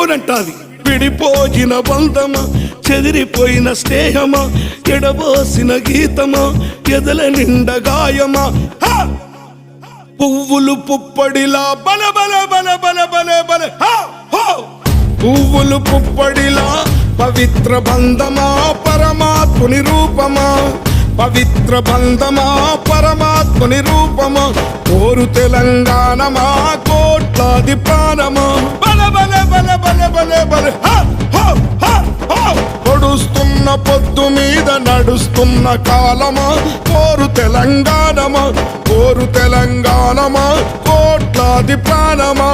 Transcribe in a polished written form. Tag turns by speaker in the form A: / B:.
A: అవునంటాది. విడిపోయిన బంధమా, చెదిరిపోయిన స్నేహమా, ఎడబోసిన గీతమా, ఎదల నిండ గాయమా, పువ్వులు పుప్పడిలా బల బల బల బల బల బల పువ్వులు పుప్పడిలా పవిత్ర బంధమా, పరమాత్ముని రూపమా, పవిత్ర బంధమా, పరమాత్ముని రూపమా, కోరు తెలంగాణమా, కోట్లాది ప్రాణమా, బల బల బల బల బల బల పొడుస్తున్న పొద్దు మీద నడుస్తున్న కాలమా, కోరు తెలంగాణమా, కోరు తెలంగాణమా, కోట్లాది ప్రాణమా.